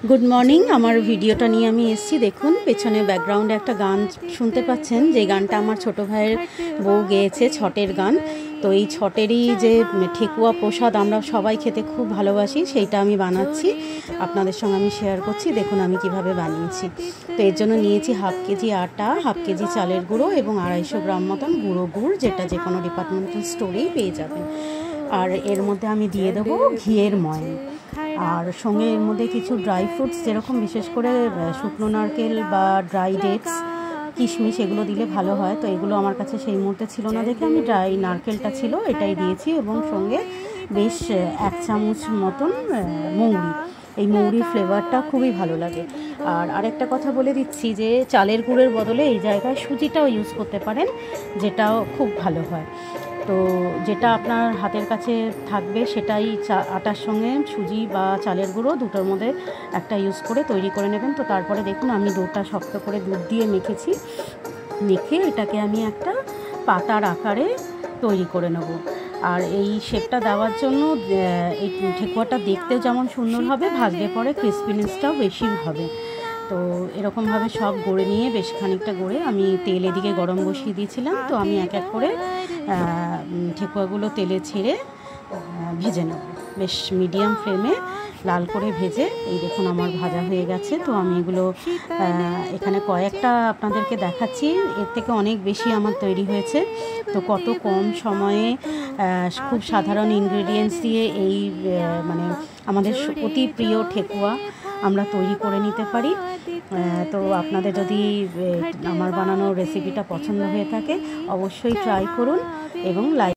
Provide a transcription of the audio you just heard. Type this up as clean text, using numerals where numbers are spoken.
Good morning आमार भिडियोटा निये आमी एसेछि देखुन पेछने बैकग्राउंडे एक गान शुनते पाच्छेन जे गानटा आमार छोटो भाइयेर बউ गेयेछे छटेर गान। तो ये छटेरই जे ठेकुয়া प्रसाद आमरा सबाई खेते खूब भालोबासि सेटा आमी बानाচ্ছি आपनादेर संगे आमी शेयर करছি। देखुन आमी किभाबे बानिয়েছি। तो एर जोन्नो निয়েছি हाफ केजी आटा, हाफ केजी चालेर गुঁড়ো এবং 250 ग्राम मतन गुঁড়ো गुड़, जेटा जे कोनो डिपार्टमेंटाल स्टोरेই पेয়ে যাবেন। और एर मध्य आमी दिए देबो घिয়ের ময়ন और संगे एर मध्य किछु ड्राई फ्रुट्स जेरकम विशेष करे शुकनो नारकेल बा ड्राई डेट्स किशमिश एगुलो दिले भालो हय। तो एगुलो आमार काछे सेई मुहूर्ते छिलो ना देखे आमी ड्राई नारकेलटा छिलो एटाई दिएछि এবং संगे बेश 1 চামচ मतन मौरी। এই মৌরির ফ্লেভারটা খুবই ভালো লাগে। আর আরেকটা কথা বলে দিচ্ছি যে চালের গুঁড়ের বদলে এই জায়গায় সুজিটাও ইউজ করতে পারেন, যেটাও খুব ভালো হয়। তো যেটা আপনার হাতের কাছে থাকবে সেটাই আটার সঙ্গে সুজি বা চালের গুঁড়ো দুটোর মধ্যে একটা ইউজ করে তৈরি করে নেবেন। তো তারপরে দেখুন আমি ডোটা শক্ত করে দুধ দিয়ে মেখেছি, মেখে এটাকে আমি একটা পাতার আকারে তৈরি করে নেব। আর এই শেপটা দেওয়ার জন্য এই ঠেকুয়াটা দেখতেও যেমন সুন্দর হবে, ভাজলে পরে ক্রিস্পিনেসটাও বেশি হবে। তো এরকমভাবে সব গড়ে নিয়ে বেশ খানিকটা গড়ে আমি তেল এদিকে গরম বসিয়ে দিয়েছিলাম। তো আমি এক এক করে ঠেকুয়াগুলো তেলে ছেড়ে ভেজে নেব বেশ মিডিয়াম ফ্লেমে লাল করে ভেজে। এই দেখুন আমার ভাজা হয়ে গেছে। তো আমি এগুলো এখানে কয়েকটা আপনাদেরকে দেখাচ্ছি, এর থেকে অনেক বেশি আমার তৈরি হয়েছে। তো কত কম সময়ে খুব সাধারণ ইনগ্রেডিয়েন্টস দিয়ে এই মানে আমাদের অতি প্রিয় ঠেকুয়া আমরা তৈরি করে নিতে পারি। তো আপনাদের যদি আমার বানানো রেসিপিটা পছন্দ হয়ে থাকে অবশ্যই ট্রাই করুন এবং লাইক